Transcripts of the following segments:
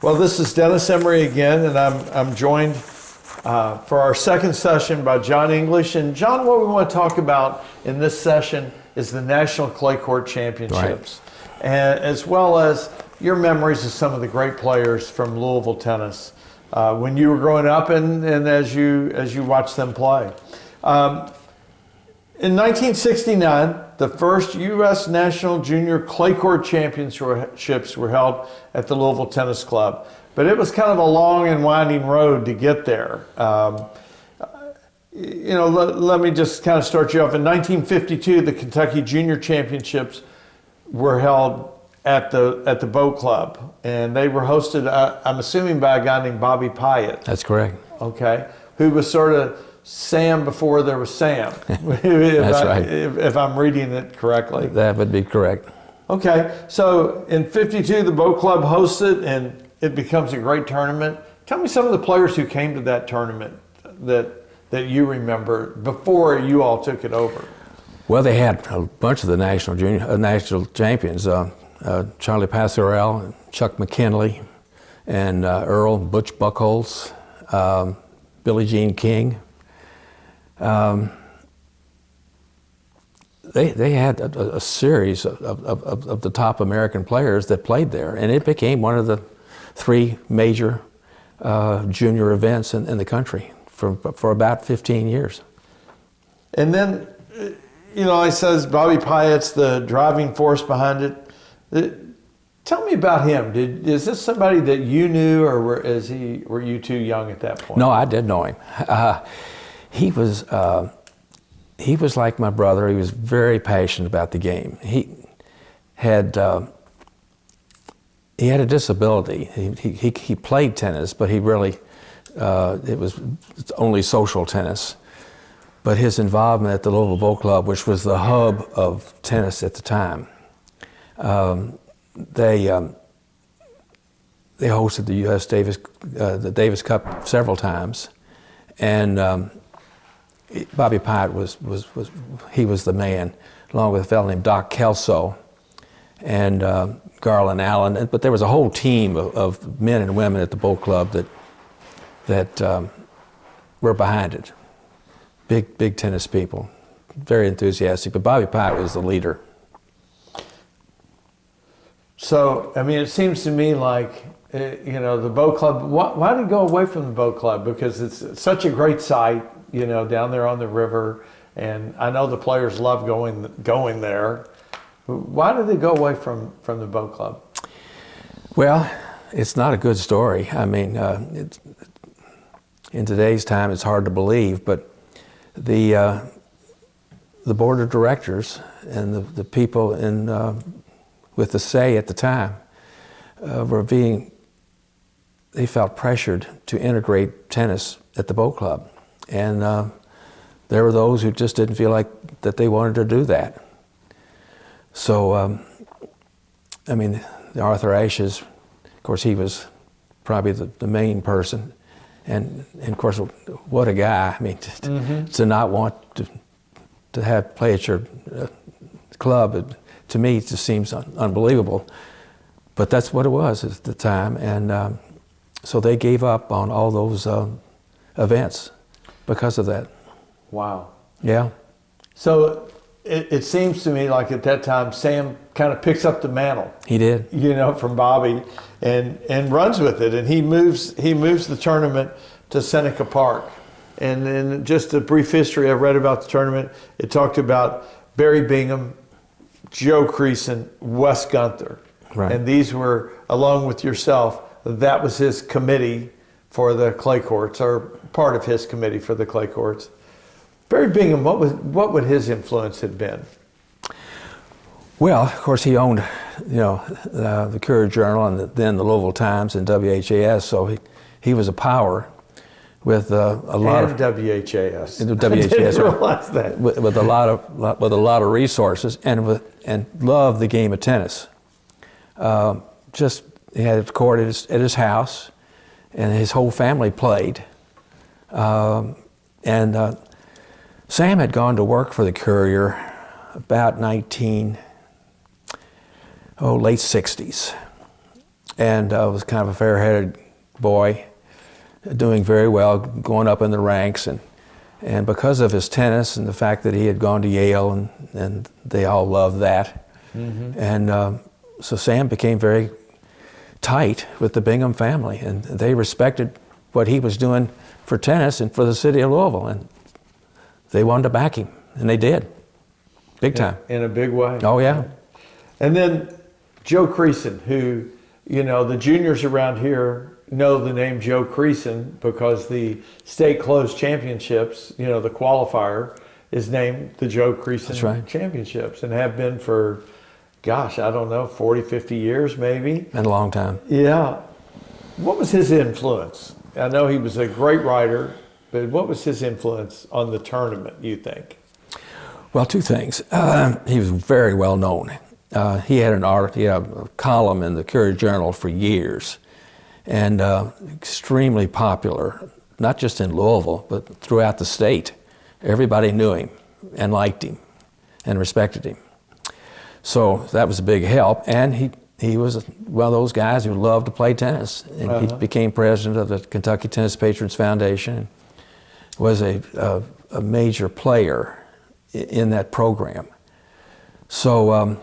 Well, this is Dennis Emery again, and I'm joined for our second session by John English. And John, what we want to talk about in this session is the National Clay Court Championships, and as well as your memories of some of the great players from Louisville tennis when you were growing up and as you watched them play. In 1969, the first U.S. National Junior Clay Court Championships were held at the Louisville Tennis Club, but it was kind of a long and winding road to get there. Let me just kind of start you off. In 1952, the Kentucky Junior Championships were held at the Boat Club, and they were hosted, I'm assuming, by a guy named Bobby Pyatt. That's correct. Okay, who was sort of Sam before there was Sam. That's right. If I'm reading it correctly. That would be correct. Okay, so in 52, the Boat Club hosted, and it becomes a great tournament. Tell me some of the players who came to that tournament that you remember before you all took it over. Well, they had a bunch of the national champions. Charlie Pasquarel, Chuck McKinley, and Earl Butch Buchholz, Billie Jean King. They had a series of the top American players that played there, and it became one of the three major junior events in the country for about 15 years. And then, I says Bobby Pyatt's the driving force behind it. Tell me about him. Is this somebody that you knew, or were you too young at that point? No, I did know him. He was like my brother. He was very passionate about the game. He had a disability. He played tennis, but he really it's only social tennis. But his involvement at the Louisville Boat Club, which was the hub of tennis at the time, they hosted the U.S. the Davis Cup several times, and Bobby Pyatt was the man, along with a fellow named Doc Kelso and Garland Allen. But there was a whole team of men and women at the Boat Club that were behind it. Big tennis people, very enthusiastic. But Bobby Pyatt was the leader. So, it seems to me like, the Boat Club, why did it go away from the Boat Club? Because it's such a great site, down there on the river, and I know the players love going there. Why did they go away from the Boat Club? Well, it's not a good story. In today's time, it's hard to believe, but the board of directors and the people with the say at the time they felt pressured to integrate tennis at the Boat Club. And there were those who just didn't feel like that they wanted to do that. So, Arthur Ashes, of course, he was probably the main person. And of course, what a guy. To not want to play at your club, to me, it just seems unbelievable. But that's what it was at the time. And so they gave up on all those events because of that. Wow. Yeah. So it seems to me like at that time, Sam kind of picks up the mantle. He did. From Bobby and runs with it. And he moves the tournament to Seneca Park. And in just a brief history I read about the tournament, it talked about Barry Bingham, Joe Creason, Wes Gunther. Right. And these were, along with yourself, that was his committee for the clay courts, or part of his committee for the clay courts. Barry Bingham, what would his influence have been? Well, of course, he owned, the Courier Journal and then the Louisville Times and WHAS, so he was a power with a lot of WHAS. WHAS. I didn't realize that. With a lot of resources and loved the game of tennis. He had a court at his house, and his whole family played. Sam had gone to work for the Courier about late 60s. and was kind of a fair-headed boy, doing very well, going up in the ranks, and because of his tennis and the fact that he had gone to Yale, and they all loved that, and so Sam became very tight with the Bingham family, and they respected what he was doing for tennis and for the city of Louisville, and they wanted to back him, and they did, big time. In a big way. Oh yeah. And then Joe Creason, who, you know, the juniors around here know the name Joe Creason because the state closed championships, you know, the qualifier is named the Joe Creason That's right. Championships, and have been for, gosh, I don't know, 40, 50 years maybe. Been a long time. Yeah. What was his influence? I know he was a great writer, but what was his influence on the tournament, you think? Well, two things. He was very well known. He had a column in the Courier Journal for years, and extremely popular, not just in Louisville, but throughout the state. Everybody knew him and liked him and respected him. So that was a big help, and he was one of those guys who loved to play tennis, and he became president of the Kentucky Tennis Patrons Foundation, and was a major player in that program. So,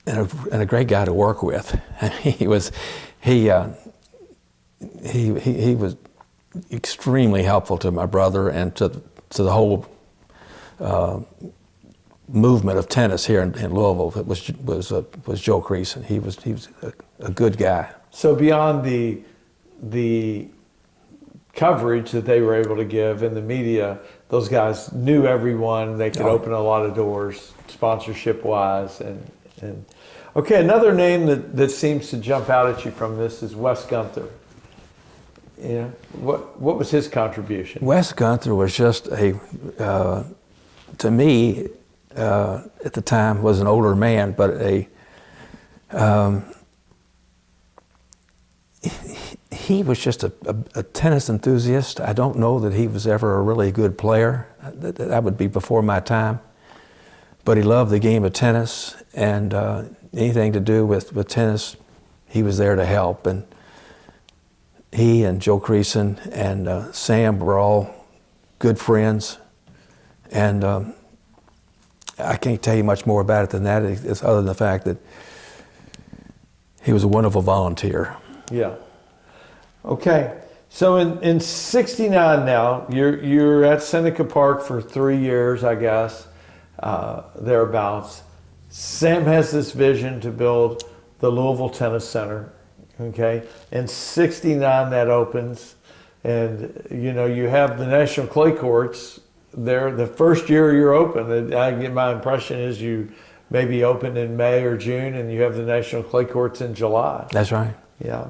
and a great guy to work with. He was extremely helpful to my brother and to the whole movement of tennis here in Louisville. It was Joe Creason. He was a good guy. So beyond the coverage that they were able to give in the media, those guys knew everyone. They could open a lot of doors, sponsorship wise, and okay. Another name that seems to jump out at you from this is Wes Gunther. Yeah, what was his contribution? Wes Gunther was just to me, at the time, was an older man, but he was just a tennis enthusiast. I don't know that he was ever a really good player. That would be before my time. But he loved the game of tennis, and anything to do with tennis, he was there to help. And he and Joe Creason and Sam were all good friends. And I can't tell you much more about it than that, other than the fact that he was a wonderful volunteer. Yeah. Okay. So in '69 now, you're at Seneca Park for 3 years, I guess, thereabouts. Sam has this vision to build the Louisville Tennis Center. Okay. In '69 that opens, and you know you have the National Clay Courts there. The first year you're open, I get my impression is you maybe open in May or June, and you have the National Clay Courts in July. That's right. Yeah.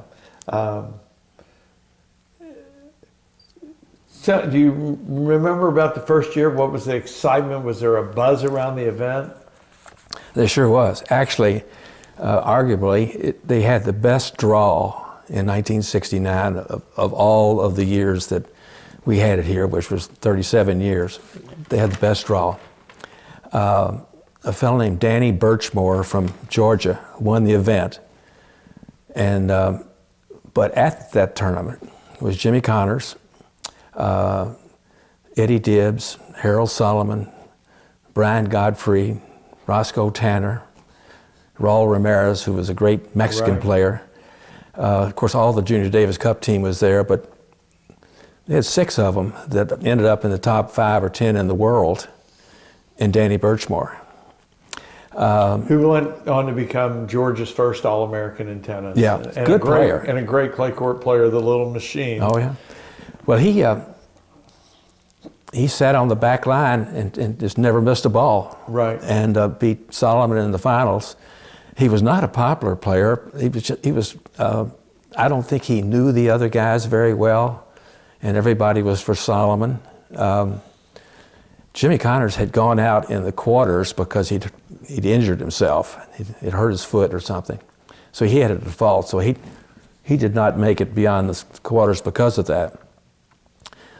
So do you remember about the first year? What was the excitement? Was there a buzz around the event? There sure was. Actually, arguably, they had the best draw in 1969 of all of the years that we had it here, which was 37 years. They had the best draw. A fellow named Danny Birchmore from Georgia won the event. And but at that tournament was Jimmy Connors, Eddie Dibbs, Harold Solomon, Brian Godfrey, Roscoe Tanner, Raul Ramirez, who was a great Mexican player. Of course, all the Junior Davis Cup team was there, but they had 6 of them that ended up in the top 5 or 10 in the world, and Danny Birchmore. Who went on to become Georgia's first All-American in tennis. Yeah, and good player. And a great clay court player, the Little Machine. Oh, yeah. Well, he sat on the back line and just never missed a ball. Right. And beat Solomon in the finals. He was not a popular player. He was I don't think he knew the other guys very well, and everybody was for Solomon. Jimmy Connors had gone out in the quarters because he'd injured himself. He'd hurt his foot or something. So he had a default. So he did not make it beyond the quarters because of that.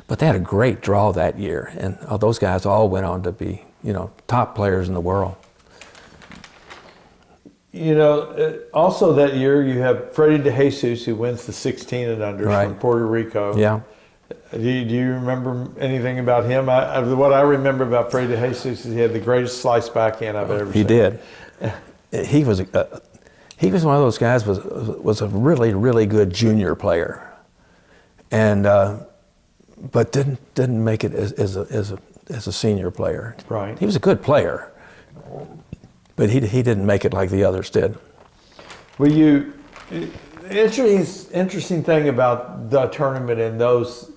But they had a great draw that year, and those guys all went on to be, top players in the world. Also that year you have Freddie DeJesus, who wins the 16 and under Right. from Puerto Rico. Yeah. Do you remember anything about him? What I remember about Freddie DeJesus is he had the greatest slice backhand I've ever seen. He did. He was one of those guys was a really, really good junior player, and but didn't make it as a senior player. Right. He was a good player, but he didn't make it like the others did. Well, interesting thing about the tournament in those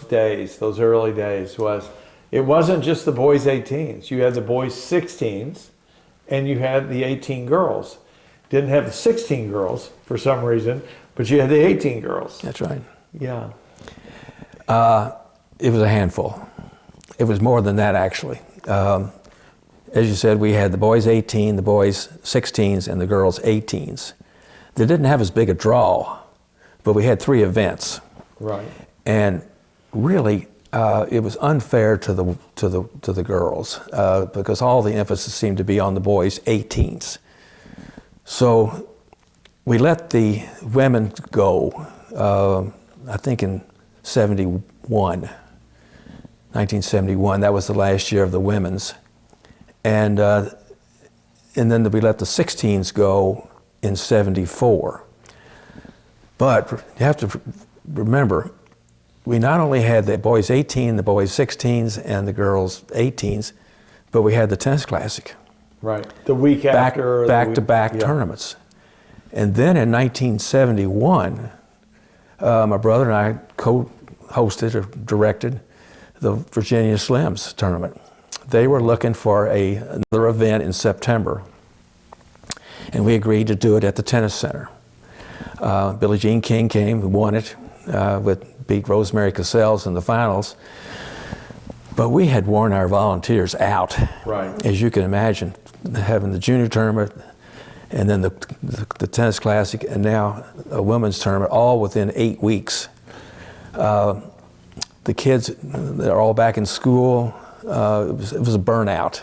days, those early days, was it wasn't just the boys 18s. You had the boys 16s, and you had the 18 girls. Didn't have the 16 girls for some reason, but you had the 18 girls. That's right. Yeah. It was a handful. It was more than that, actually. As you said, we had the boys 18, the boys 16s, and the girls 18s. They didn't have as big a draw, but we had 3 events. Right. And really, it was unfair to the girls because all the emphasis seemed to be on the boys 18s. So we let the women go. I think in 1971. That was the last year of the women's, and then we let the 16s go in 74. But you have to remember, we not only had the boys 18, the boys 16s, and the girls 18s, but we had the tennis classic. Right. The week after. Back-to-back tournaments. And then in 1971, my brother and I co-hosted or directed the Virginia Slims tournament. They were looking for another event in September, and we agreed to do it at the tennis center. Billie Jean King came, who won it, beat Rosemary Casales in the finals. But we had worn our volunteers out, right, as you can imagine, having the junior tournament and then the tennis classic and now a women's tournament, all within 8 weeks. The kids, they're all back in school. It was a burnout.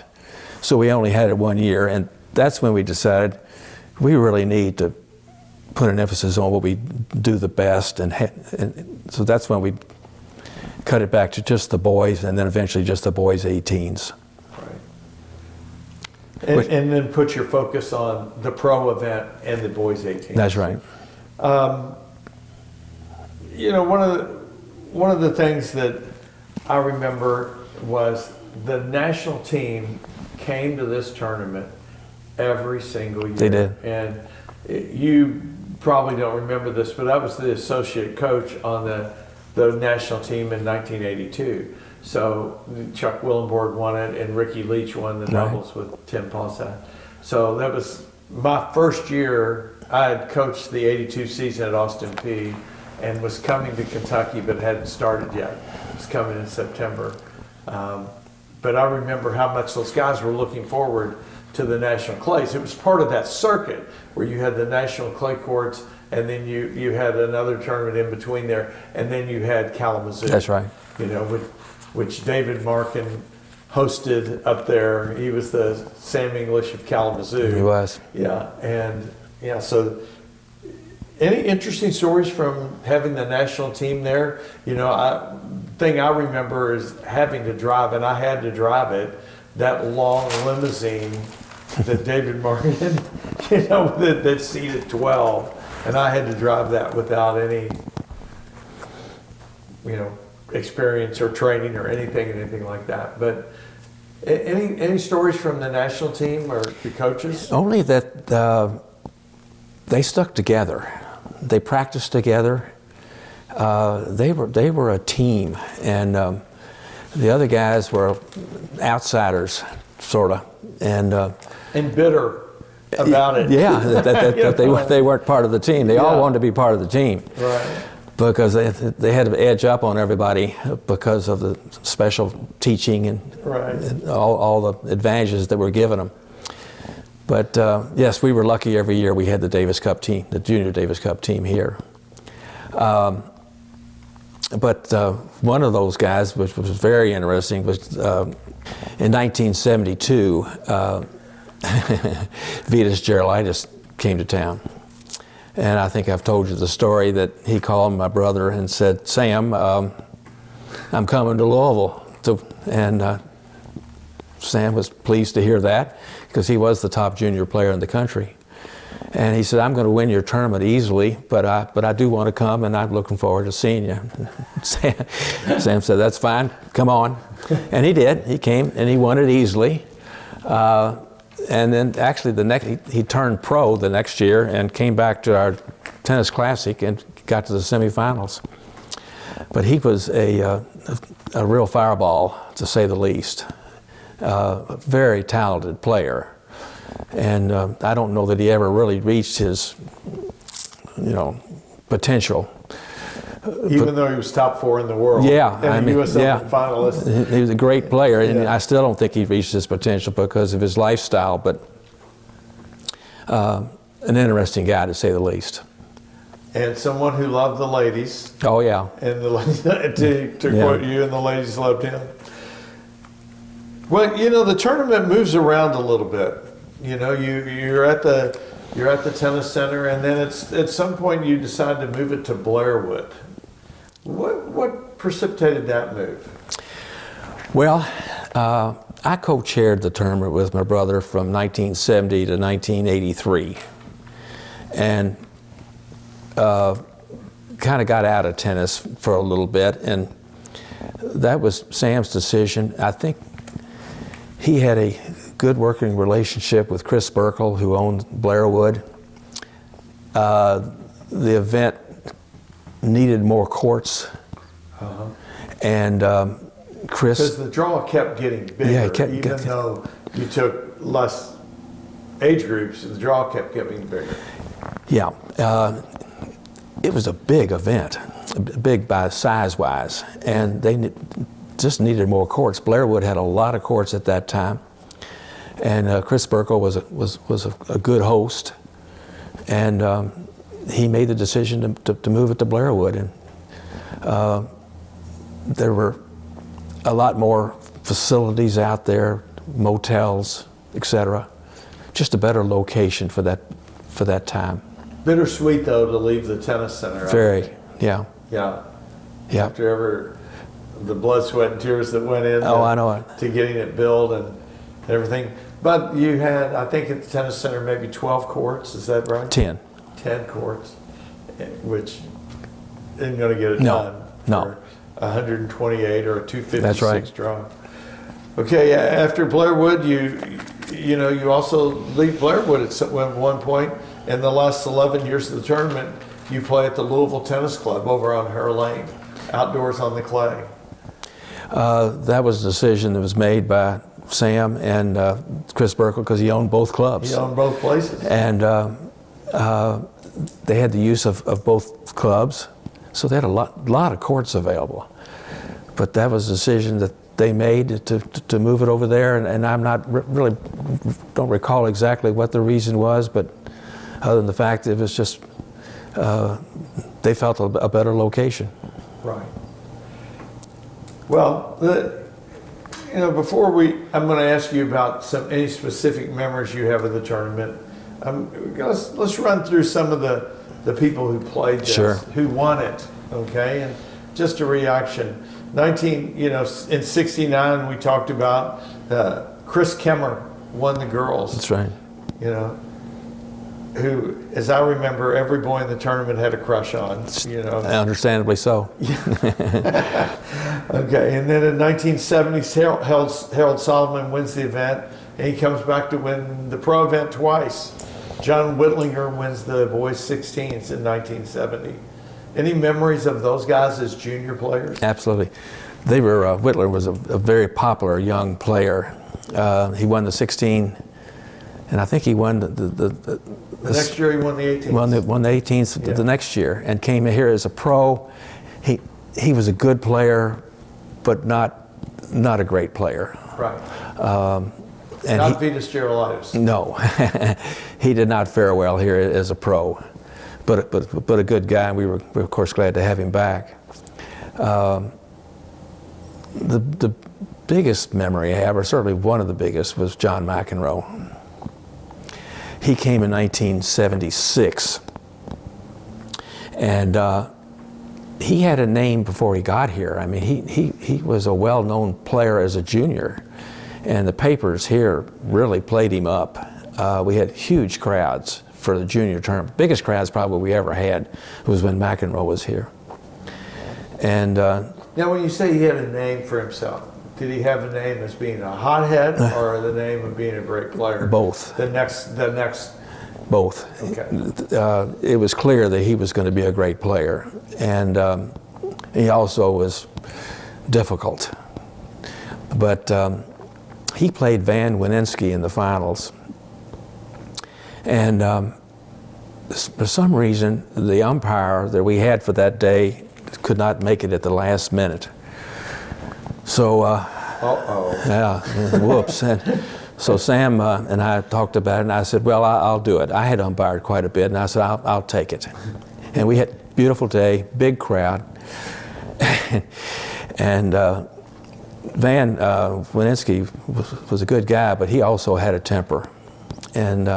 So we only had it 1 year, and that's when we decided we really need to put an emphasis on what we do the best, and so that's when we cut it back to just the boys, and then eventually just the boys 18s. Right. And then put your focus on the pro event and the boys 18s. That's right. One of the things that I remember was the national team came to this tournament every single year. They did. And you probably don't remember this, but I was the associate coach on the national team in 1982. So Chuck Willenborg won it, and Ricky Leach won the doubles with Tim Paulson. So that was my first year. I had coached the 82 season at Austin Peay and was coming to Kentucky, but hadn't started yet. It was coming in September. But I remember how much those guys were looking forward to the national clays. It was part of that circuit where you had the national clay courts, and then you had another tournament in between there, and then you had Kalamazoo. That's right. Which David Markin hosted up there. He was the Sam English of Kalamazoo. He was. Yeah, and so any interesting stories from having the national team there? Thing I remember is having to drive, and I had to drive it, that long limousine that David Martin, that seated 12, and I had to drive that without any, experience or training or anything like that. But any stories from the national team or the coaches? Only that they stuck together. They practiced together. They were a team, and the other guys were outsiders, sort of, and bitter about it. Yeah, that they weren't part of the team. They all wanted to be part of the team, right? Because they had to edge up on everybody because of the special teaching and all the advantages that were given them. But yes, we were lucky every year we had the Davis Cup team, the Junior Davis Cup team here. But one of those guys, which was very interesting, was in 1972, Vitas Gerulaitis came to town. And I think I've told you the story that he called my brother and said, Sam, I'm coming to Louisville. And Sam was pleased to hear that because he was the top junior player in the country. And he said, I'm going to win your tournament easily, but I do want to come, and I'm looking forward to seeing you. Sam said, that's fine, come on. And he did. He came, and he won it easily. And then actually he turned pro the next year and came back to our tennis classic and got to the semifinals. But he was a real fireball, to say the least. A very talented player. And I don't know that he ever really reached his, potential. Even though he was top 4 in the world. Yeah, and a US Open finalist. He was a great player, and I still don't think he reached his potential because of his lifestyle, but an interesting guy, to say the least. And someone who loved the ladies. Oh, yeah. And the ladies, to quote you, and the ladies loved him. Well, the tournament moves around a little bit. You're at the tennis center, and then at some point you decide to move it to Blairwood. What precipitated that move? Well, I co-chaired the tournament with my brother from 1970 to 1983, and kind of got out of tennis for a little bit, and that was Sam's decision. I think he had a good working relationship with Chris Burkle, who owned Blairwood. The event needed more courts, and Chris. Because the draw kept getting bigger, even though you took less age groups, the draw kept getting bigger. Yeah, it was a big event, big by size-wise, and they just needed more courts. Blairwood had a lot of courts at that time, and Chris Burkle was a good host, and he made the decision to move it to Blairwood, and there were a lot more facilities out there, motels, etc. Just a better location for that time. Bittersweet, though, to leave the tennis center. Very, yeah. Yeah. Yeah. After the blood, sweat, and tears that went in I know it. to getting it built and everything. But you had, I think at the tennis center, maybe 12 courts, is that right? 10. 10 courts, which isn't going to get it No, done for 128 or a 256 That's right. draw. Okay, after Blairwood, you also leave Blairwood at one point. In the last 11 years of the tournament, you play at the Louisville Tennis Club over on Her Lane, outdoors on the clay. That was a decision that was made by Sam and Chris Burkle because he owned both clubs. He owned both places. And they had the use of both clubs, so they had a lot of courts available. But that was a decision that they made to move it over there, and I'm not really don't recall exactly what the reason was, but other than the fact that it was just they felt a better location. Right. Well, before I'm going to ask you about any specific memories you have of the tournament. Let's run through some of the people who played this, Sure. who won it. Okay, and just a reaction. In '69 we talked about Chris Kemmer won the girls. That's right. Who, as I remember, every boy in the tournament had a crush on. Understandably so. Okay, and then in 1970, Harold Solomon wins the event, and he comes back to win the pro event twice. John Whitlinger wins the boys 16s in 1970. Any memories of those guys as junior players? Absolutely. They were, Whitler was a very popular young player. He won the 16, and I think he won the next year he won the 18s. Won the 18s the next year, and came here as a pro. He was a good player, but not a great player. Right. And not Vitas Gerulaitis. No, he did not fare well here as a pro, but a good guy, and we were of course glad to have him back. The biggest memory I have, or certainly one of the biggest, was John McEnroe. He came in 1976. And he had a name before he got here. I mean, he was a well-known player as a junior. And the papers here really played him up. We had huge crowds for the junior tournament. Biggest crowds probably we ever had was when McEnroe was here. And now, when you say he had a name for himself, did he have a name as being a hothead or the name of being a great player? Both. The next. Both. Okay. It was clear that he was going to be a great player, and he also was difficult. But he played Van Wininski in the finals, and for some reason, the umpire that we had for that day could not make it at the last minute. So, yeah, whoops. And so Sam and I talked about it, and I said, well, I'll do it. I had umpired quite a bit, and I said, I'll take it. And we had a beautiful day, big crowd. And Van Wininski was a good guy, but he also had a temper. And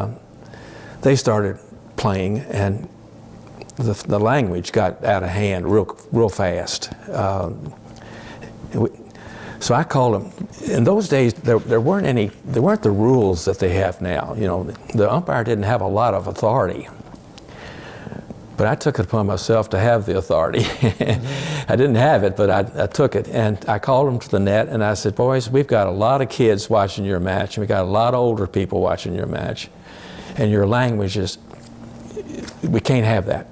they started playing, and the language got out of hand real fast. So I called him. In those days, there weren't the rules that they have now. You know, the umpire didn't have a lot of authority. But I took it upon myself to have the authority. I didn't have it, but I took it. And I called him to the net, and I said, boys, we've got a lot of kids watching your match, and we've got a lot of older people watching your match. And your language is, we can't have that.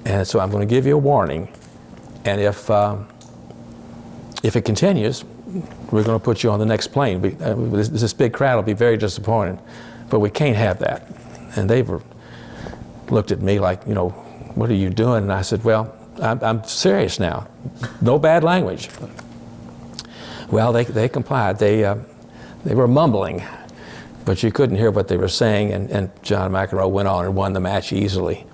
And so I'm going to give you a warning. And if it continues, we're going to put you on the next plane. This big crowd will be very disappointed, but we can't have that. And they looked at me like, you know, what are you doing? And I said, well, I'm serious now. No bad language. Well, they complied. They were mumbling, but you couldn't hear what they were saying. And John McEnroe went on and won the match easily.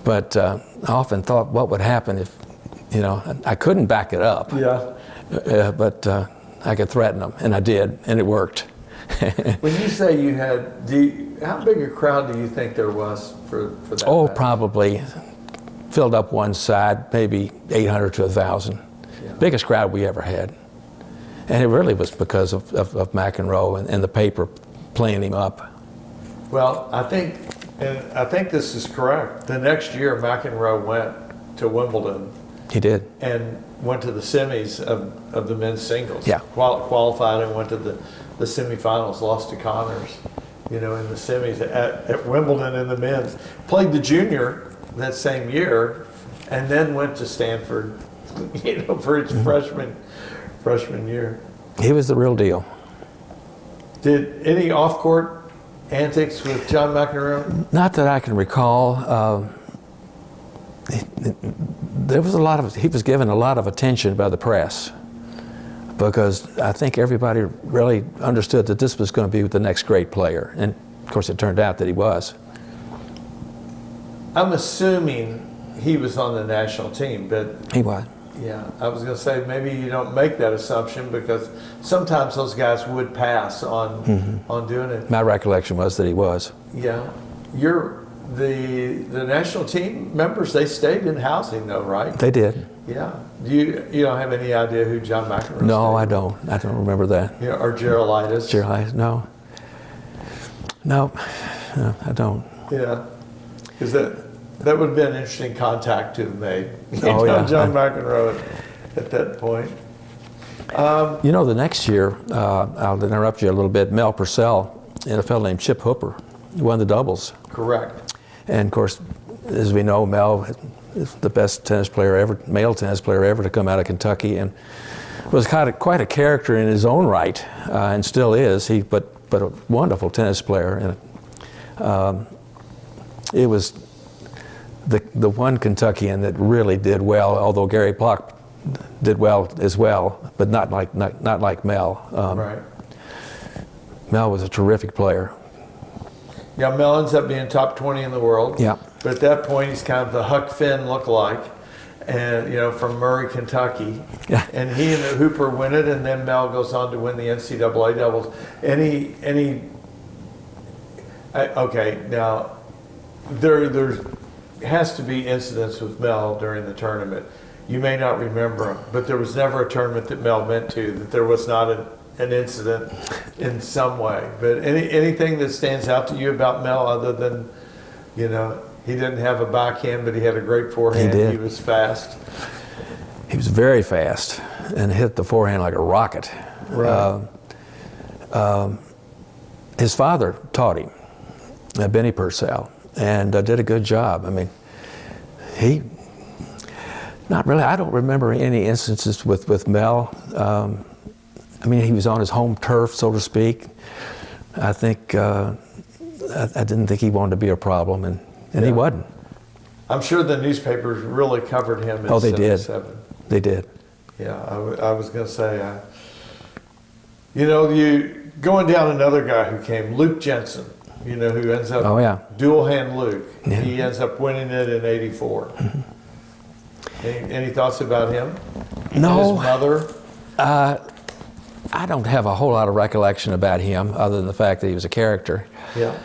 But I often thought, what would happen if, you know, I couldn't back it up. Yeah. But I could threaten them, and I did, and it worked. When you say you had, how big a crowd do you think there was for that? Oh, match? probably filled up one side, maybe 800 to 1,000. Yeah. Biggest crowd we ever had. And it really was because of McEnroe and the paper playing him up. Well, I think this is correct. The next year, McEnroe went to Wimbledon. He did. And went to the semis of the men's singles. Yeah. Qualified and went to the semifinals, lost to Connors, you know, in the semis at Wimbledon in the men's. Played the junior that same year, and then went to Stanford, you know, for his freshman year. He was the real deal. Did any off-court antics with John McEnroe? Not that I can recall. There was he was given a lot of attention by the press, because I think everybody really understood that this was going to be the next great player. And of course it turned out that he was. I'm assuming he was on the national team, but He was. yeah, I was going to say maybe you don't make that assumption, because sometimes those guys would pass on doing it. My recollection was that he was. Yeah, the national team members, they stayed in housing though, right? They did. Yeah. You don't have any idea who John McEnroe? No, I don't. I don't remember that. Yeah, or Geralditis? Geralditis, no. No, I don't. Yeah, because that would have been an interesting contact to have made. Oh, yeah. John McEnroe at that point. You know, the next year, I'll interrupt you a little bit, Mel Purcell and a fellow named Chip Hooper won the doubles. Correct. And of course, as we know, Mel is the best tennis player ever, male tennis player ever to come out of Kentucky, and was quite a character in his own right, and still is. But a wonderful tennis player. And it was the one Kentuckian that really did well, although Gary Block did well as well, but not like Mel. Right. Mel was a terrific player. Yeah, Mel ends up being top 20 in the world. Yeah. But at that point, he's kind of the Huck Finn lookalike, and from Murray, Kentucky. Yeah. And he and Hooper win it, and then Mel goes on to win the NCAA doubles. Okay, now there has to be incidents with Mel during the tournament. You may not remember them, but there was never a tournament that Mel went to that there was not an incident in some way. But anything that stands out to you about Mel other than, you know, he didn't have a backhand, but he had a great forehand. He did. He was fast. He was very fast and hit the forehand like a rocket. Right. His father taught him, Benny Purcell, and did a good job. I mean, not really. I don't remember any instances with Mel. I mean, he was on his home turf, so to speak. I think I didn't think he wanted to be a problem, and he wasn't. I'm sure the newspapers really covered him in Oh, they did. 77. They did. Yeah, I was going to say, you know, you going down another guy who came, Luke Jensen, you know, who ends up, Oh, yeah. dual hand Luke. Yeah. He ends up winning it in 84. Any thoughts about him? No. His mother? I don't have a whole lot of recollection about him other than the fact that he was a character Yeah.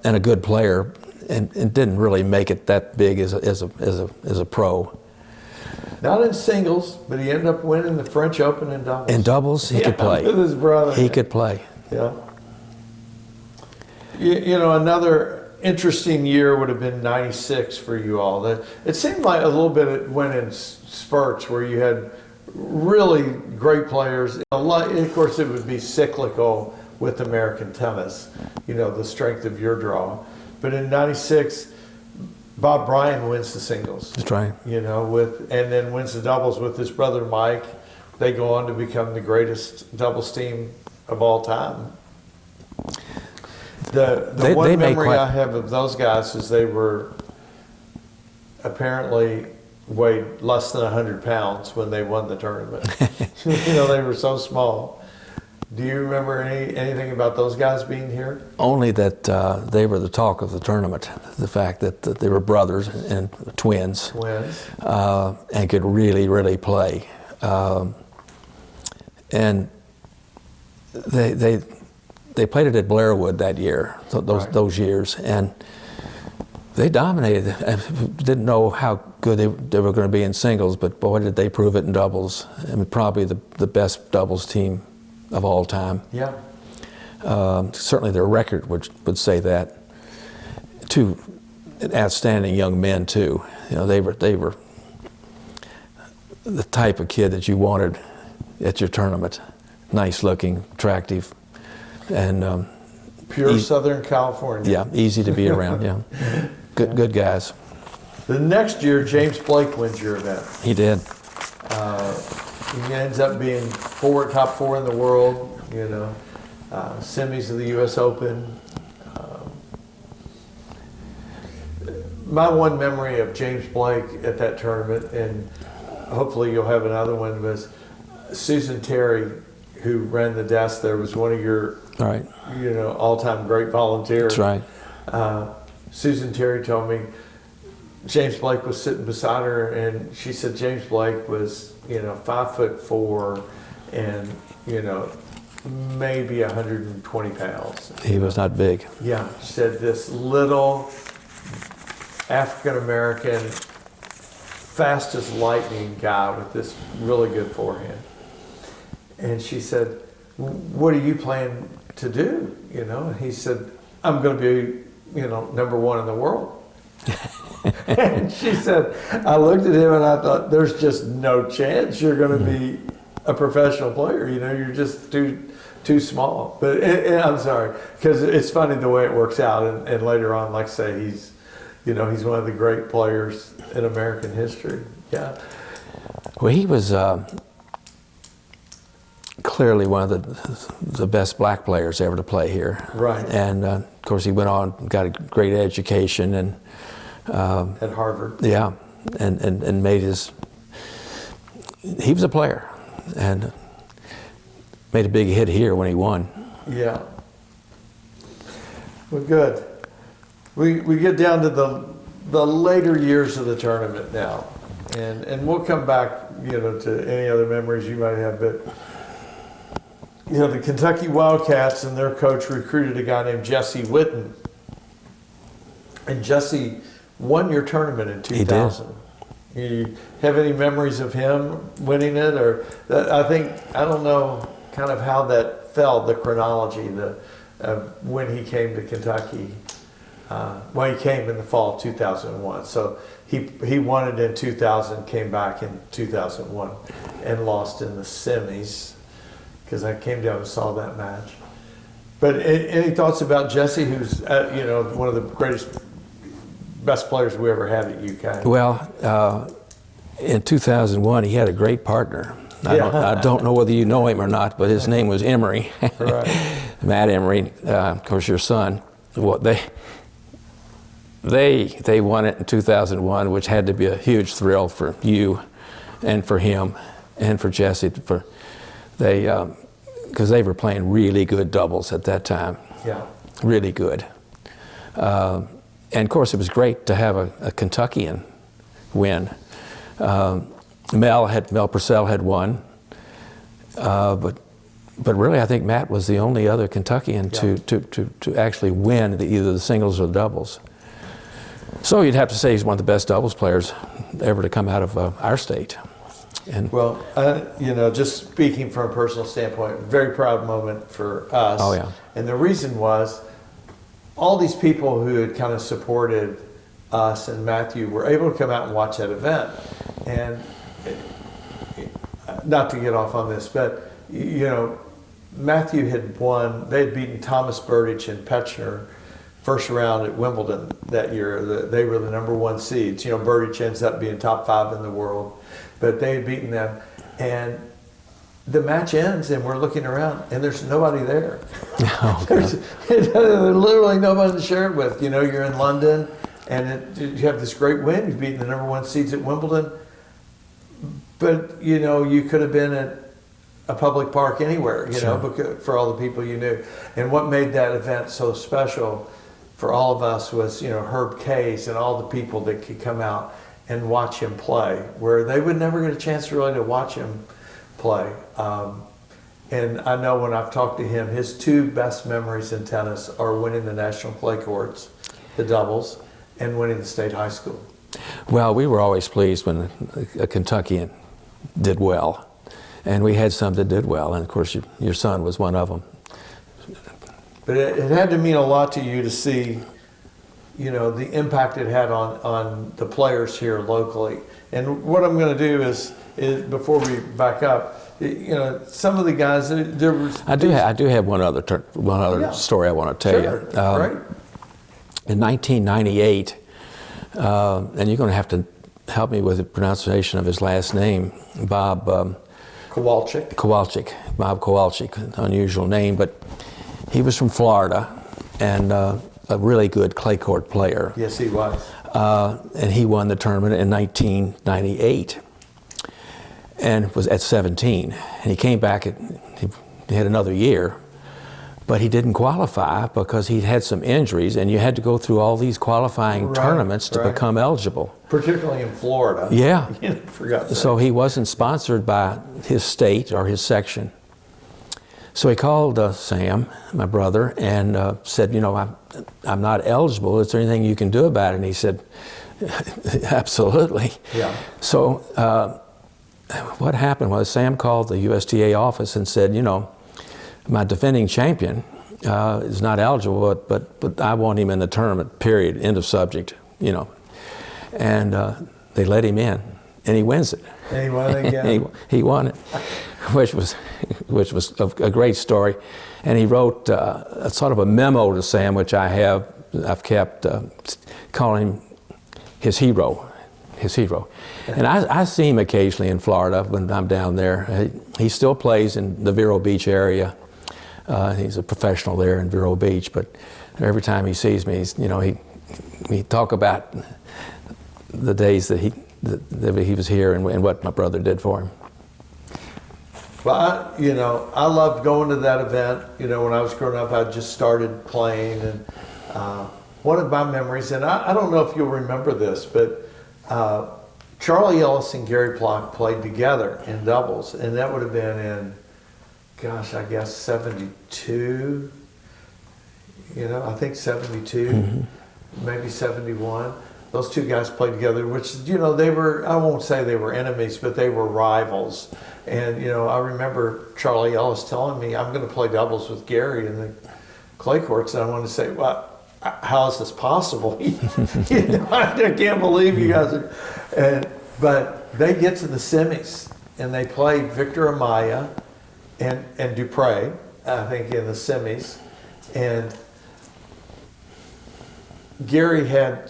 and a good player, and didn't really make it that big as a pro. Not in singles, but he ended up winning the French Open in doubles. In doubles, he could play. With his brother. He could play. Yeah. You know, another interesting year would have been 96 for you all. It seemed like a little bit it went in spurts where you had really great players. Of course, it would be cyclical with American tennis, you know, the strength of your draw. But in 96, Bob Bryan wins the singles. That's right. You know, and then wins the doubles with his brother Mike. They go on to become the greatest doubles team of all time. The one memory I have of those guys is they were apparently weighed less than 100 pounds when they won the tournament. You know, they were so small. Do you remember anything about those guys being here? Only that they were the talk of the tournament. The fact that they were brothers and twins. Twins. And could really, really play. And they played it at Blairwood that year, those years, and they dominated. I didn't know how good they were going to be in singles, but boy, did they prove it in doubles. I mean, probably the best doubles team of all time. Yeah. Certainly their record would say that. Two outstanding young men too. You know, they were the type of kid that you wanted at your tournament. Nice looking, attractive, and Pure Southern California. yeah, easy to be around. Yeah, good guys. The next year, James Blake wins your event. He did. He ends up being top four in the world, you know, semis of the U.S. Open. My one memory of James Blake at that tournament, and hopefully you'll have another one, was Susan Terry, who ran the desk there, was one of your, All right. you know, all-time great volunteers. That's right. Susan Terry told me James Blake was sitting beside her, and she said James Blake was, you know, 5'4" and, you know, maybe 120 pounds. He was not big. Yeah, she said this little African-American, fast as lightning guy with this really good forehand. And she said, what are you planning to do? You know, and he said, I'm going to be, you know, #1 in the world. And she said, I looked at him and I thought, there's just no chance you're going to be a professional player. You know, you're just too small. But I'm sorry, because it's funny the way it works out. And later on, like I say, he's one of the great players in American history. Yeah. Well, he was clearly one of the best black players ever to play here. Right. And of course, he went on, got a great education, and at Harvard. yeah, and made he was a player, and made a big hit here when he won. Yeah. Well, good. We get down to the later years of the tournament now, and we'll come back, you know, to any other memories you might have. But you know, the Kentucky Wildcats and their coach recruited a guy named Jesse Witten. And Jesse won your tournament in 2000. You have any memories of him winning it? Or I don't know kind of how that fell, the chronology, when he came to Kentucky. Well, he came in the fall of 2001. So he won it in 2000, came back in 2001 and lost in the semis, because I came down and saw that match. But any thoughts about Jesse, who's you know, one of the best players we ever had at UK? Well, in 2001, he had a great partner. I don't know whether you know him or not, but his name was Emery. Right. Matt Emery, of course, your son. Well, they won it in 2001, which had to be a huge thrill for you, and for him, and for Jesse. Because they were playing really good doubles at that time. Yeah. Really good. And of course, it was great to have a Kentuckian win. Mel Purcell had won, but really, I think Matt was the only other Kentuckian to actually win either the singles or the doubles. So you'd have to say he's one of the best doubles players ever to come out of our state. And well, you know, just speaking from a personal standpoint, very proud moment for us. Oh, yeah. And the reason was, all these people who had kind of supported us and Matthew were able to come out and watch that event. And not to get off on this, but you know, Matthew had won. They had beaten Thomas Burditch and Petchner first round at Wimbledon that year. They were the #1 seeds. You know, Burditch ends up being top 5 in the world, but they had beaten them. And the match ends, and we're looking around, and there's nobody there. Oh, There's literally nobody to share it with. You know, you're in London, and you have this great win. You've beaten the #1 seeds at Wimbledon, but you know, you could have been at a public park anywhere. You know, because, for all the people you knew. And what made that event so special for all of us was, you know, Herb Case and all the people that could come out and watch him play, where they would never get a chance really to watch him play. And I know when I've talked to him, his 2 best memories in tennis are winning the national clay courts, the doubles, and winning the state high school. well, we were always pleased when a Kentuckian did well, and we had some that did well, and of course your son was one of them. But it had to mean a lot to you to see, you know, the impact it had on the players here locally. And what I'm going to do is before we back up, you know, some of the guys there was. I do have one other story I want to tell you. Right. In 1998, and you're going to have to help me with the pronunciation of his last name, Bob Kowalczyk. Bob Kowalczyk, unusual name, but he was from Florida, and a really good clay court player. Yes, he was. And he won the tournament in 1998, and was at 17. And he came back, he had another year, but he didn't qualify because he'd had some injuries, and you had to go through all these qualifying tournaments to become eligible. Particularly in Florida. Yeah. You forgot that. So he wasn't sponsored by his state or his section. So he called Sam, my brother, and said, you know, I'm not eligible. Is there anything you can do about it? And he said, absolutely. Yeah. So what happened was Sam called the USTA office and said, you know, my defending champion is not eligible, but I want him in the tournament, period, end of subject, you know. And they let him in, and he wins it. And he won it again. he won it, which was a great story. And he wrote a sort of a memo to Sam, which I've kept calling him his hero. And I see him occasionally in Florida when I'm down there. He still plays in the Vero Beach area. He's a professional there in Vero Beach, but every time he sees me, we talk about the days that he was here and what my brother did for him. Well, I loved going to that event. You know, when I was growing up, I just started playing, and one of my memories, and I don't know if you'll remember this, but Charlie Ellis and Gary Plock played together in doubles, and that would have been in gosh, I guess 72. I think 72, maybe 71. Those two guys played together, which, they were, I won't say they were enemies, but they were rivals. And, I remember Charlie Ellis telling me, I'm going to play doubles with Gary in the clay courts. And I wanted to say, well, how is this possible? I can't believe you guys are. But they get to the semis, and they play Victor Amaya and Dupre, I think, in the semis. And Gary and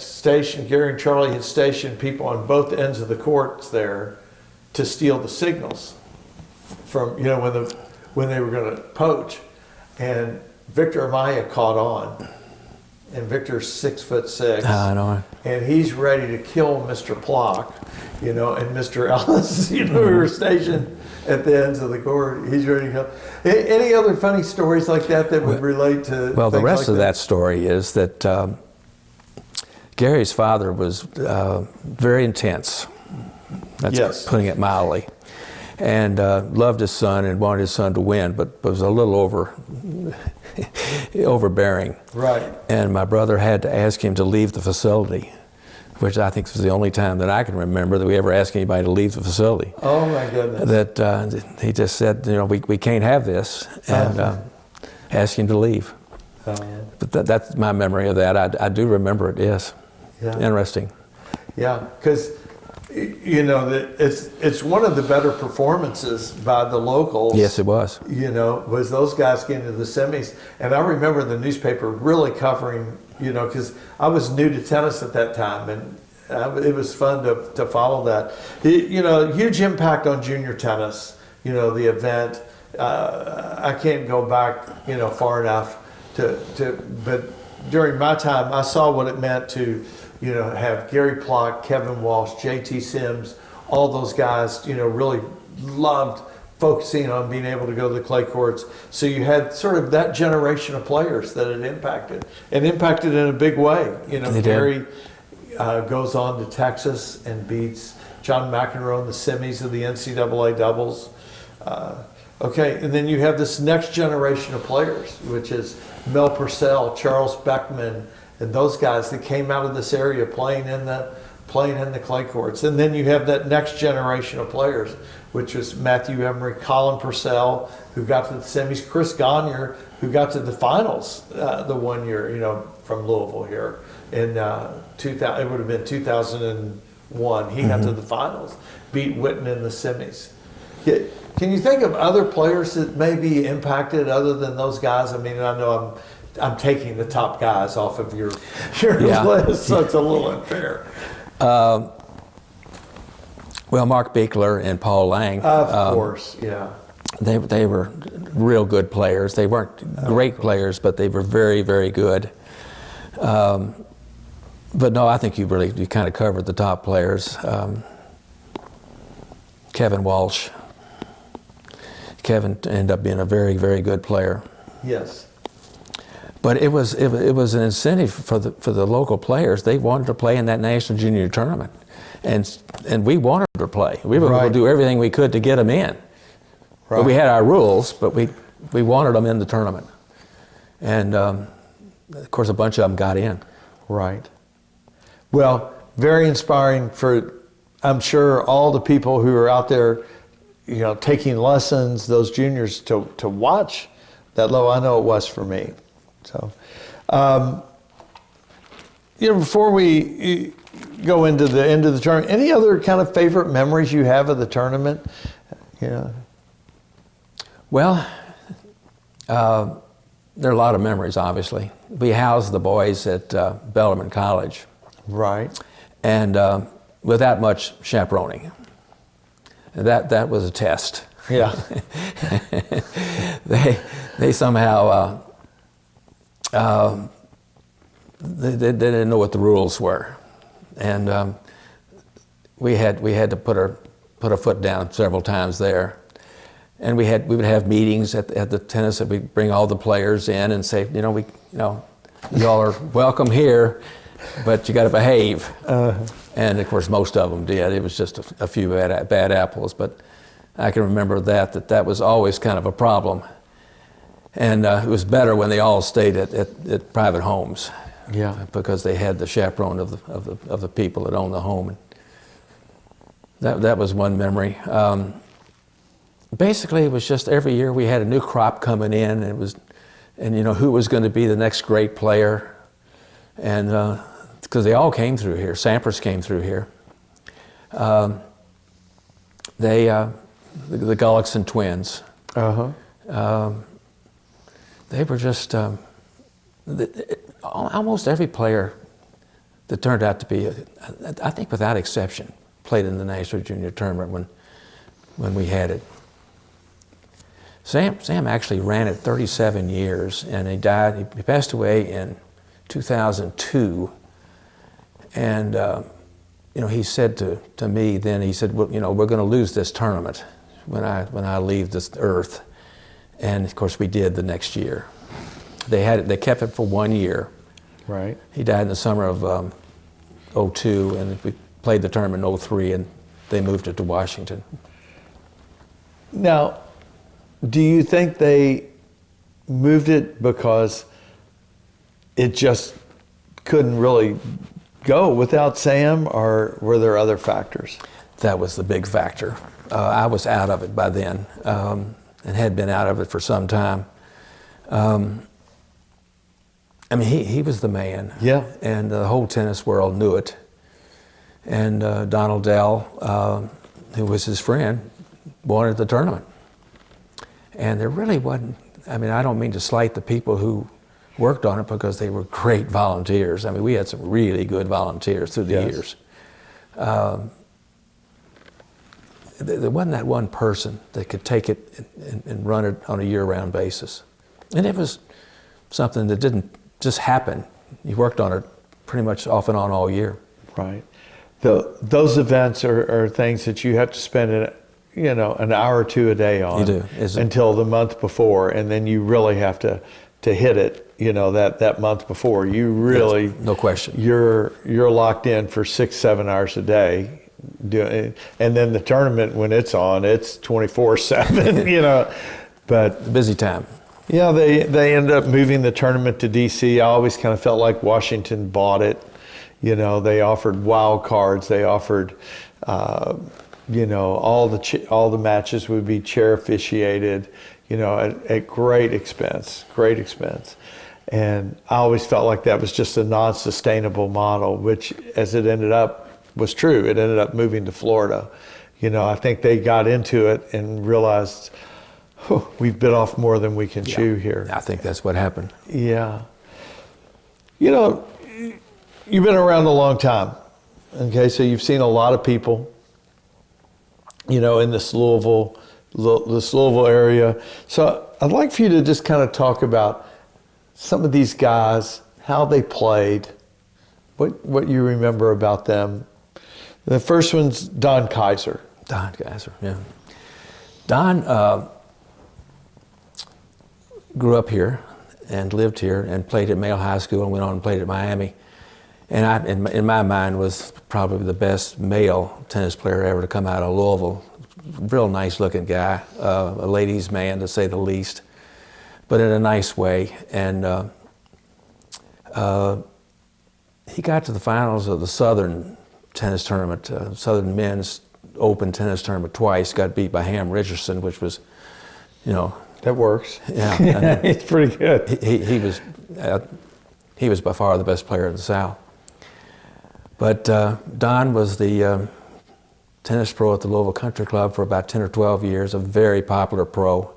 Charlie had stationed people on both ends of the courts there to steal the signals from, when they were going to poach. And Victor Amaya caught on. And Victor's 6'6". I know. And he's ready to kill Mr. Plock, and Mr. Ellis, who were stationed at the ends of the court. He's ready to kill. Any other funny stories like that would relate to? Well, the rest like of that story is that Gary's father was very intense. That's putting it mildly. And loved his son and wanted his son to win, but was a little overbearing. Right. And my brother had to ask him to leave the facility, which I think was the only time that I can remember that we ever asked anybody to leave the facility. Oh my goodness. That he just said, we can't have this, and asked him to leave. But that's my memory of that. I do remember it, yes. Yeah. Interesting. Yeah, because it's one of the better performances by the locals. Yes, it was. Was those guys getting to the semis. And I remember the newspaper really covering, because I was new to tennis at that time, and it was fun to follow that. Huge impact on junior tennis, the event. I can't go back, far enough but during my time, I saw what it meant to, have Gary Plock, Kevin Walsh, JT Sims, all those guys, really loved focusing on being able to go to the clay courts. So you had sort of that generation of players that it impacted, and impacted in a big way. Gary goes on to Texas and beats John McEnroe in the semis of the NCAA doubles. Okay, and then you have this next generation of players, which is Mel Purcell, Charles Beckman, and those guys that came out of this area playing in the clay courts. And then you have that next generation of players, which was Matthew Emery, Colin Purcell, who got to the semis, Chris Gagne, who got to the finals the one year, from Louisville here in 2000. It would have been 2001. He got to the finals, beat Witten in the semis. Can you think of other players that may be impacted other than those guys? I mean, I know I'm taking the top guys off of your list, so it's a little unfair. Well, Mark Bickler and Paul Lang. Of course, yeah. They were real good players. They weren't great players, but they were very, very good. But no, I think you kind of covered the top players. Kevin Walsh. Kevin ended up being a very, very good player. Yes. But it was an incentive for the local players. They wanted to play in that national junior tournament, and we wanted to play. We were going to do everything we could to get them in. Right. But we had our rules, but we wanted them in the tournament, and of course a bunch of them got in. Right. Well, very inspiring for, I'm sure, all the people who are out there, taking lessons, those juniors, to watch that level. I know it was for me. So, before we go into the end of the tournament, any other kind of favorite memories you have of the tournament? Well, there are a lot of memories, obviously. We housed the boys at Bellarmine College. Right. And without much chaperoning. That was a test. Yeah. They somehow they didn't know what the rules were, and we had to put our foot down several times there, and we would have meetings at the tennis that we'd bring all the players in and say, y'all are welcome here, but you got to behave. And of course, most of them did. It was just a few bad apples, but I can remember that was always kind of a problem. And it was better when they all stayed at private homes. Yeah. Because they had the chaperone of the people that owned the home. And that was one memory. Basically, it was just every year we had a new crop coming in, and you know who was going to be the next great player, and because they all came through here. Sampras came through here. The Gullickson twins. They were just almost every player that turned out to be, I think without exception, played in the National Junior Tournament when we had it. Sam actually ran it 37 years, and he died. He passed away in 2002, and you know, he said to me then, he said, well, you know, we're going to lose this tournament when I leave this earth, and of course we did the next year. They kept it for 1 year. Right. He died in the summer of '02, and we played the tournament in '03, and they moved it to Washington. Now, do you think they moved it because it just couldn't really go without Sam, or were there other factors? That was the big factor. I was out of it by then, and had been out of it for some time. I mean, he was the man. Yeah. And the whole tennis world knew it. And Donald Dell, who was his friend, wanted the tournament. And there really wasn't, I mean, I don't mean to slight the people who worked on it, because they were great volunteers. I mean, we had some really good volunteers through the years. There wasn't that one person that could take it and run it on a year-round basis. And it was something that didn't just happen. You worked on it pretty much off and on all year. Right. Those events are things that you have to spend an hour or two a day on. You do. Until the month before, and then you really have to hit it, that month before. You really, yes, no question. You're locked in for 6-7 hours a day. And then the tournament, when it's on, it's 24/7, But busy time. Yeah, they ended up moving the tournament to D.C. I always kind of felt like Washington bought it. They offered wild cards. They offered, all the matches would be chair officiated, at great expense. And I always felt like that was just a non-sustainable model, which, as it ended up, was true. It ended up moving to Florida. I think they got into it and realized, we've bit off more than we can chew here. I think that's what happened. Yeah. You've been around a long time. Okay, so you've seen a lot of people, in this Louisville area. So I'd like for you to just kind of talk about some of these guys, how they played, what you remember about them. The first one's Don Kaiser. Don Kaiser, yeah. Don grew up here and lived here and played at Male High School and went on and played at Miami. And in my mind, was probably the best male tennis player ever to come out of Louisville. Real nice looking guy, a ladies' man to say the least, but in a nice way. And he got to the finals of the Southern tennis tournament, Southern Men's Open tennis tournament twice, got beat by Ham Richardson, which was, That works. Yeah. I mean, it's pretty good. He was by far the best player in the South. But Don was the tennis pro at the Louisville Country Club for about 10 or 12 years, a very popular pro.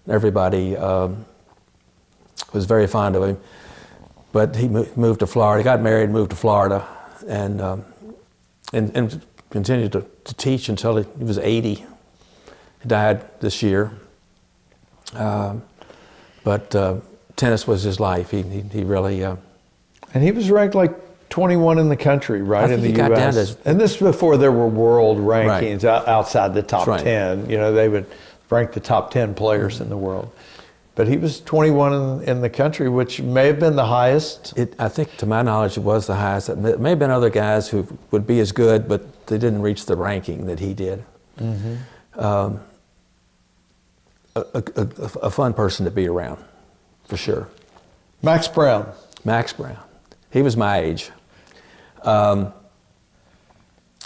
Everybody was very fond of him. But he moved to Florida. He got married, moved to Florida, and continued to teach until he was 80. He died this year. But tennis was his life. He really. And he was ranked like 21 in the country, right, in the got U.S. down to, and this is before there were world rankings outside the top right. 10. They would rank the top 10 players in the world. But he was 21 in the country, which may have been the highest. I think, to my knowledge, it was the highest. There may have been other guys who would be as good, but they didn't reach the ranking that he did. Mm-hmm. a fun person to be around, for sure. Max Brown. Max Brown. He was my age.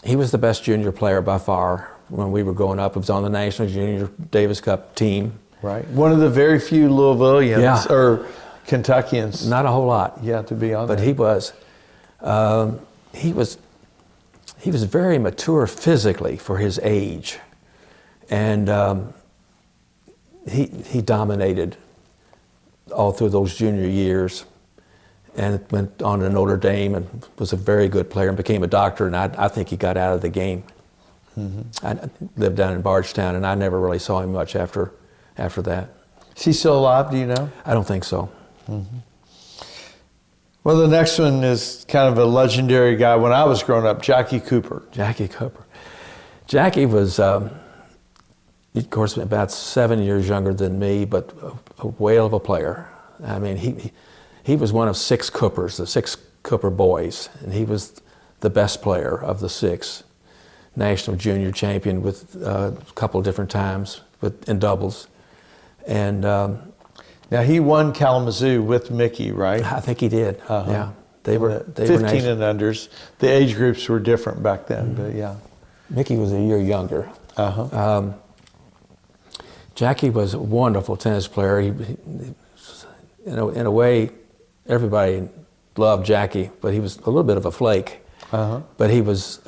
He was the best junior player by far when we were growing up. He was on the National Junior Davis Cup team. Right. One of the very few Louisvillians Yeah. or Kentuckians. Not a whole lot. Yeah, to be on But there. he was very mature physically for his age, and he dominated all through those junior years, and went on to Notre Dame and was a very good player and became a doctor. And I think he got out of the game. I lived down in Bardstown, and I never really saw him much after that. Is he still alive? Do you know? I don't think so. Well, the next one is kind of a legendary guy. When I was growing up, Jackie Cooper. Jackie Cooper. Jackie was, of course, about 7 years younger than me, but a whale of a player. I mean, he was one of 6 Coopers, the 6 Cooper boys, and he was the best player of the 6. National junior champion with a couple of different times in doubles. And Now, he won Kalamazoo with Mickey, right? I think he did. Yeah, they were 15 national. and unders. The age groups were different back then, but yeah. Mickey was a year younger. Uh-huh. Jackie was a wonderful tennis player. In a way, everybody loved Jackie, but he was a little bit of a flake. But he was,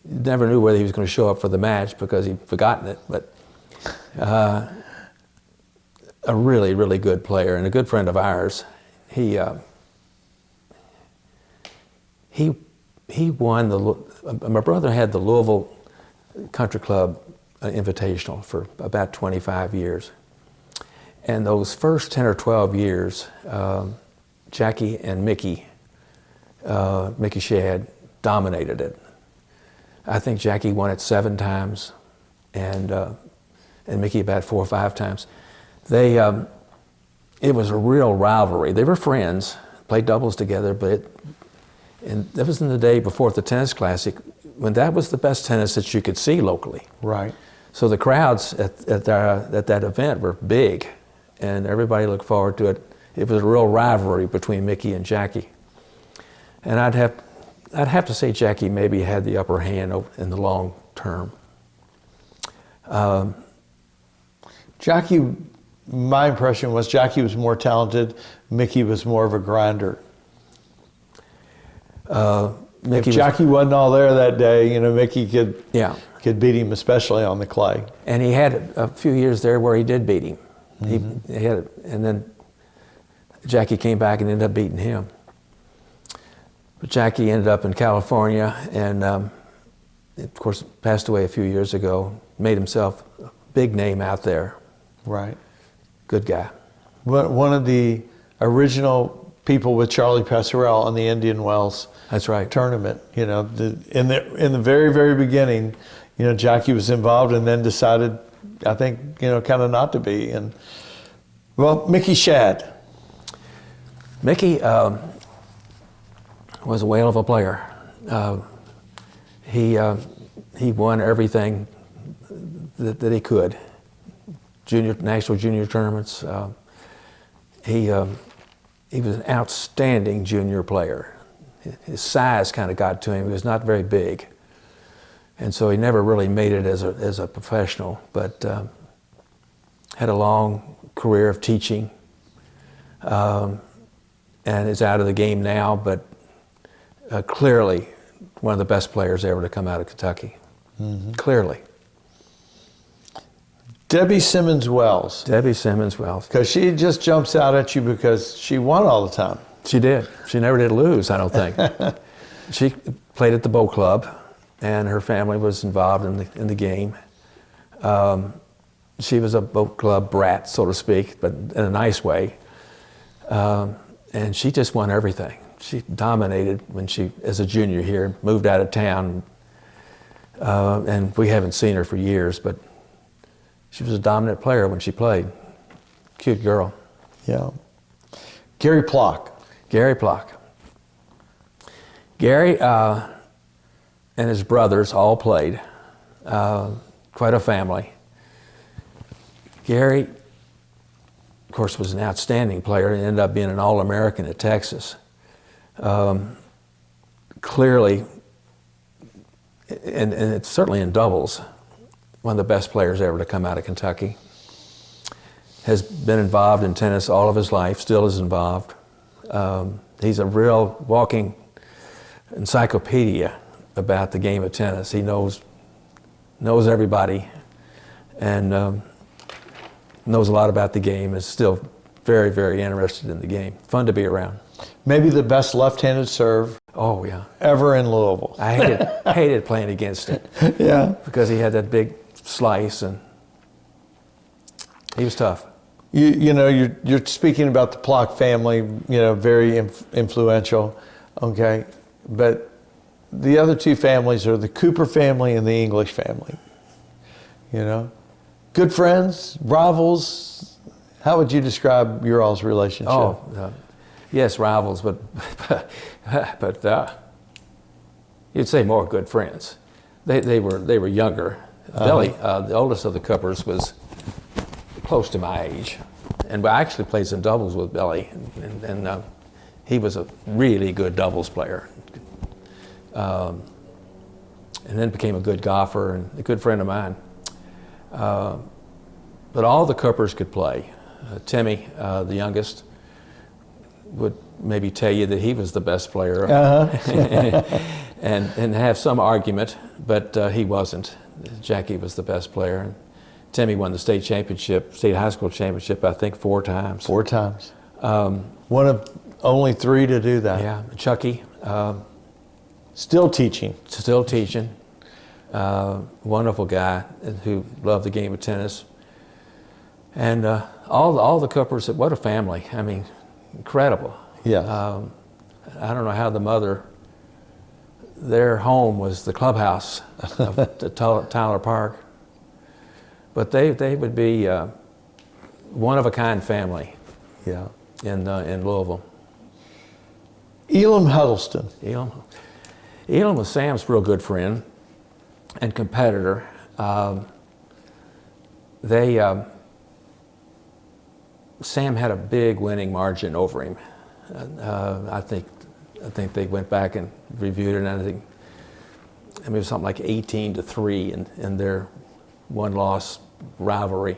never knew whether he was going to show up for the match because he'd forgotten it. But a really, really good player and a good friend of ours. He won my brother had the Louisville Country Club Invitational for about 25 years. And those first 10 or 12 years, Jackie and Mickey Shad dominated it. I think Jackie won it 7 times, and Mickey about 4 or 5 times. It was a real rivalry. They were friends, played doubles together, and that was in the day before the Tennis Classic, when that was the best tennis that you could see locally. Right. So the crowds at that event were big, and everybody looked forward to it. It was a real rivalry between Mickey and Jackie. And I'd have to say Jackie maybe had the upper hand in the long term. Jackie, my impression was Jackie was more talented. Mickey was more of a grinder. If Jackie wasn't all there that day, Mickey could beat him, especially on the clay. And he had a few years there where he did beat him. He had it, and then Jackie came back and ended up beating him. But Jackie ended up in California, and of course passed away a few years ago. Made himself a big name out there. Right. Good guy. One of the original people with Charlie Passerell on the Indian Wells. That's right. Tournament. In the very, very beginning, Jackie was involved, and then decided, I think, kind of not to be. And Mickey Shad. Mickey was a whale of a player. He won everything that he could. National junior tournaments. He was an outstanding junior player. His size kind of got to him. He was not very big, and so he never really made it as a professional. But had a long career of teaching, and is out of the game now. But clearly, one of the best players ever to come out of Kentucky. Clearly. Debbie Simmons Wells. Debbie Simmons Wells. Because she just jumps out at you because she won all the time. She did. She never did lose, I don't think. She played at the Boat Club, and her family was involved in the game. She was a Boat Club brat, so to speak, but in a nice way. And she just won everything. She dominated when she, as a junior here, moved out of town. And we haven't seen her for years, but she was a dominant player when she played. Cute girl. Yeah. Gary Plock. Gary Plock. Gary and his brothers all played. Quite a family. Gary, of course, was an outstanding player. He ended up being an All-American at Texas. Clearly, and it's certainly in doubles, one of the best players ever to come out of Kentucky. Has been involved in tennis all of his life, still is involved. He's a real walking encyclopedia about the game of tennis. He knows everybody and knows a lot about the game, is still very, very interested in the game. Fun to be around. Maybe the best left-handed serve Oh, yeah. ever in Louisville. I hated playing against him. Yeah. Because he had that big slice and he was tough. You know, you're speaking about the Plock family, you know, very influential, okay? But the other two families are the Cooper family and the English family, you know? Good friends, rivals. How would you describe your all's relationship? Oh, yes, rivals, but you'd say more good friends. They were younger. Billy, the oldest of the Coopers, was close to my age, and I actually played some doubles with Billy, and he was a really good doubles player, and then became a good golfer and a good friend of mine. But all the Coopers could play. Timmy, the youngest, would maybe tell you that he was the best player, and have some argument, but he wasn't. Jackie was the best player. Timmy won the state high school championship, I think 4 times. 4 times. One of only 3 to do that. Yeah, Chucky. Still teaching. Still teaching. Wonderful guy who loved the game of tennis. And all the Coopers, what a family. I mean, incredible. Yeah. I don't know how the mother, their home was the clubhouse of Tyler Park. But they would be one of a kind family. Yeah. In Louisville. Elam Huddleston. Elam was Sam's real good friend and competitor. Sam had a big winning margin over him. I think they went back and reviewed it, and I mean, it was something like 18-3 in their one-loss rivalry.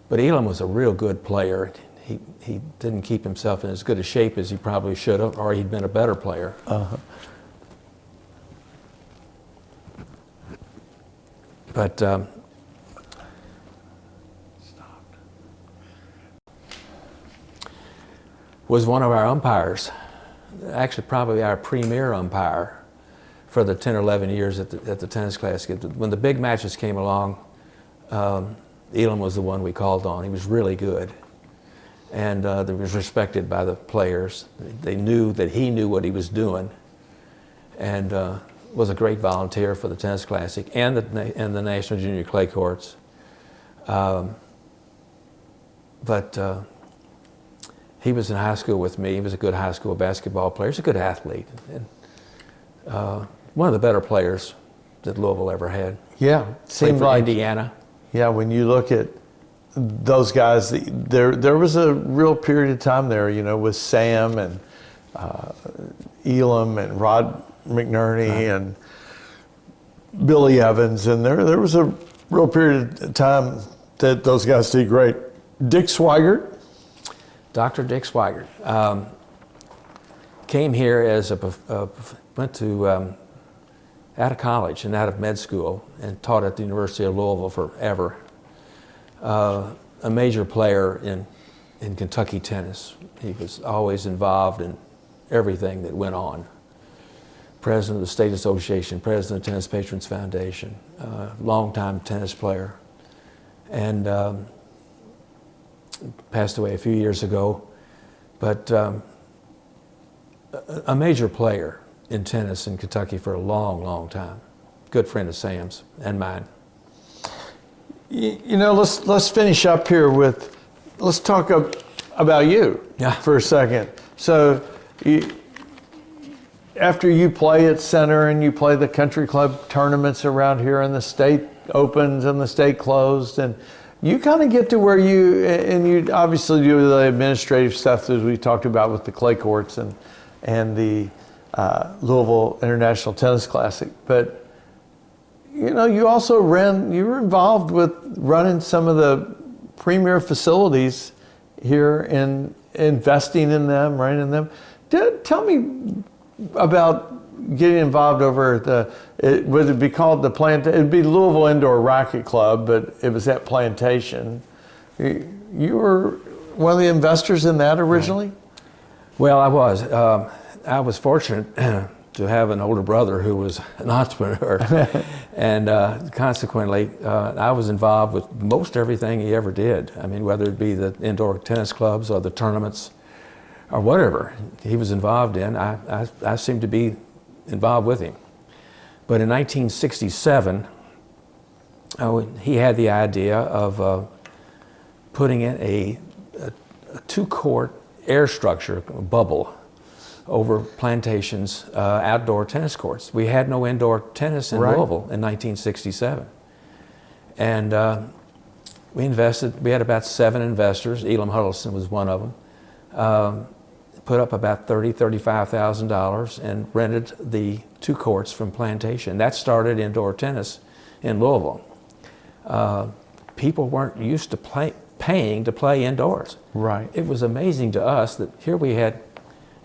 But Elam was a real good player. He didn't keep himself in as good a shape as he probably should have, or he'd been a better player. But was one of our umpires, actually probably our premier umpire for the 10 or 11 years at the Tennis Classic. When the big matches came along, Elam was the one we called on. He was really good, and he was respected by the players. They knew that he knew what he was doing, and was a great volunteer for the Tennis Classic and the National Junior Clay Courts. But he was in high school with me. He was a good high school basketball player. He's a good athlete, and one of the better players that Louisville ever had. Yeah, seemed like Indiana. Yeah, when you look at those guys, there was a real period of time there, you know, with Sam and Elam and Rod McNerney and Billy Evans, and there was a real period of time that those guys did great. Dick Swigert. Dr. Dick Swigert came here as went to out of college and out of med school and taught at the University of Louisville forever. A major player in Kentucky tennis. He was always involved in everything that went on. President of the State Association, president of the Tennis Patrons Foundation, longtime tennis player, and passed away a few years ago. But a major player in tennis in Kentucky for a long, long time. Good friend of Sam's and mine. You know, let's finish up here with, let's talk about you for a second. So after you play at Center and you play the country club tournaments around here and the state opens and the state closed, and you kind of get to where you obviously do the administrative stuff as we talked about with the clay courts and the Louisville International Tennis Classic. But, you also you were involved with running some of the premier facilities here and investing in them, running in them. Tell me about getting involved over at would it be called the it'd be Louisville Indoor Racket Club, but it was at Plantation. You were one of the investors in that originally? Well, I was fortunate to have an older brother who was an entrepreneur, and consequently, I was involved with most everything he ever did. I mean, whether it be the indoor tennis clubs or the tournaments or whatever he was involved in, I seemed to be involved with him. But in 1967, he had the idea of putting in a two-court air structure, bubble, over Plantation's outdoor tennis courts. We had no indoor tennis in Louisville in 1967. And we invested, we had about 7 investors. Elam Huddleston was one of them. Put up about $35,000 and rented the 2 courts from Plantation. That started indoor tennis in Louisville. People weren't used to paying to play indoors. Right. It was amazing to us that here we had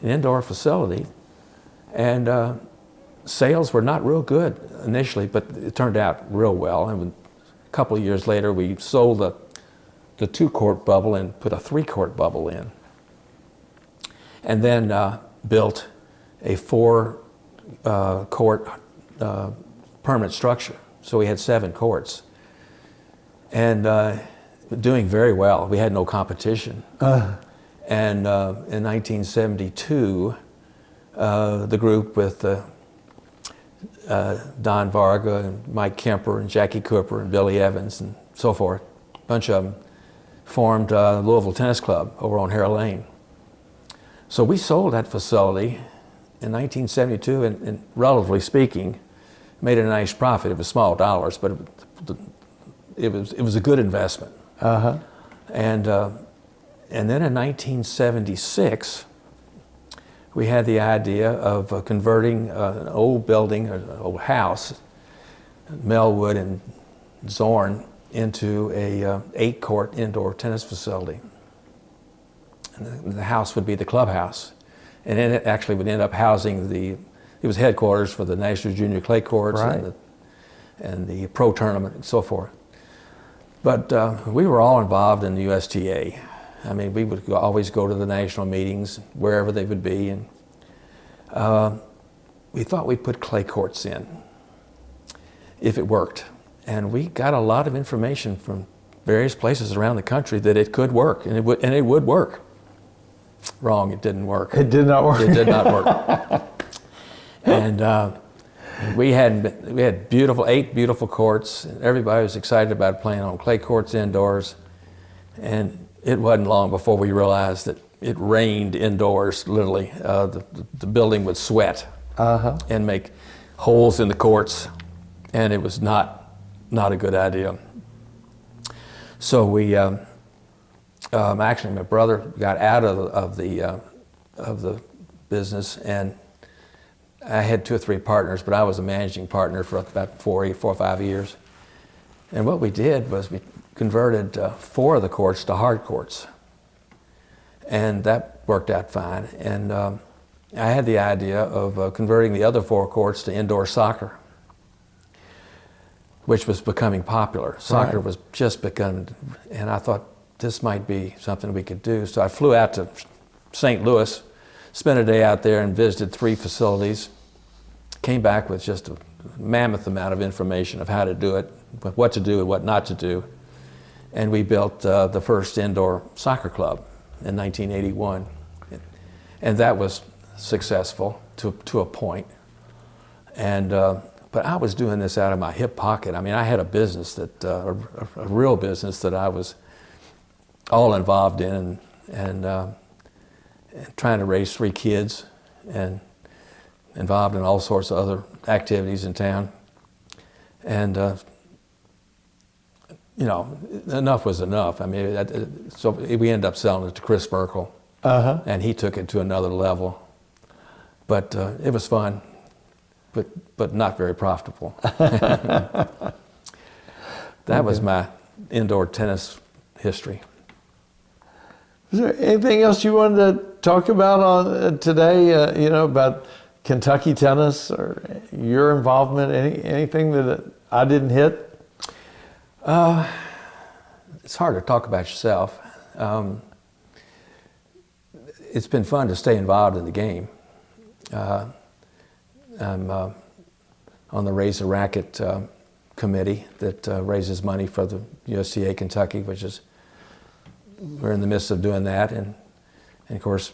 an indoor facility, and sales were not real good initially, but it turned out real well. And a couple of years later, we sold the 2-court bubble and put a 3-court bubble in, and then built a 4-court permanent structure. So we had 7 courts, and doing very well. We had no competition. And in 1972, the group with Don Varga and Mike Kemper and Jackie Cooper and Billy Evans and so forth, a bunch of them, formed Louisville Tennis Club over on Hare Lane. So we sold that facility in 1972, and relatively speaking, made a nice profit. It was small dollars, but it was a good investment. And then in 1976, we had the idea of converting an old building, an old house, Melwood and Zorn, into a 8-court indoor tennis facility. And the house would be the clubhouse. And then it actually would end up housing it was headquarters for the National Junior Clay Courts and the pro tournament and so forth. But we were all involved in the USTA. I mean, we would always go to the national meetings, wherever they would be, and we thought we'd put clay courts in, if it worked. And we got a lot of information from various places around the country that it could work, and it would work. Wrong, it didn't work. It did not work. It did not work. And we had 8 beautiful courts, and everybody was excited about playing on clay courts indoors. And it wasn't long before we realized that it rained indoors, literally. The building would sweat and make holes in the courts, and it was not a good idea. So we, actually my brother got out of the business, and I had 2 or 3 partners, but I was a managing partner for about 4 or 5 years. And what we did was we converted 4 of the courts to hard courts, and that worked out fine. And I had the idea of converting the other 4 courts to indoor soccer, which was becoming popular. Soccer was just becoming, and I thought this might be something we could do. So I flew out to St. Louis, spent a day out there and visited 3 facilities, came back with just a mammoth amount of information of how to do it, what to do and what not to do. And we built the first indoor soccer club in 1981. And that was successful to a point. And, but I was doing this out of my hip pocket. I mean, I had a business a real business that I was all involved in, and trying to raise 3 kids and involved in all sorts of other activities in town. And you know, enough was enough. I mean, so we ended up selling it to Chris Merkel, and he took it to another level. But it was fun, but not very profitable. That was my indoor tennis history. Is there anything else you wanted to talk about on today? You know, about Kentucky tennis or your involvement? Anything that I didn't hit? It's hard to talk about yourself. It's been fun to stay involved in the game. I'm on the Raise the Racket committee that raises money for the USTA Kentucky, which is, we're in the midst of doing that. And of course,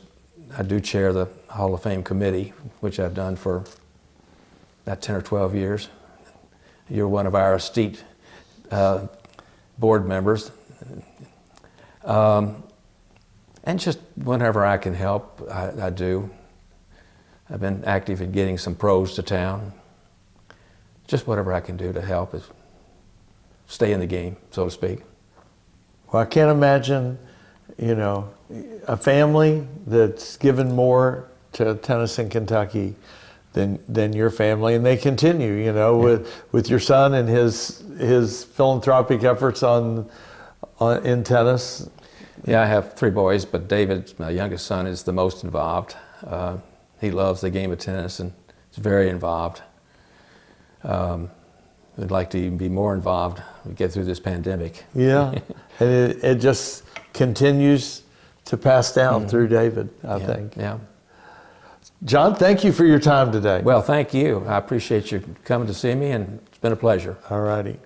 I do chair the Hall of Fame committee, which I've done for about 10 or 12 years. You're one of our esteemed board members. And just whenever I can help, I do. I've been active in getting some pros to town. Just whatever I can do to help is stay in the game, so to speak. Well, I can't imagine, you know, a family that's given more to tennis in Kentucky than your family, and they continue, you know, Yeah. with your son and his philanthropic efforts in tennis. Yeah, I have 3 boys, but David, my youngest son, is the most involved. He loves the game of tennis and is very involved. Would like to even be more involved when we get through this pandemic. Yeah, and it just continues to pass down through David, I Yeah, think. yeah. John, thank you for your time today. Well, thank you. I appreciate you coming to see me, and it's been a pleasure. All righty.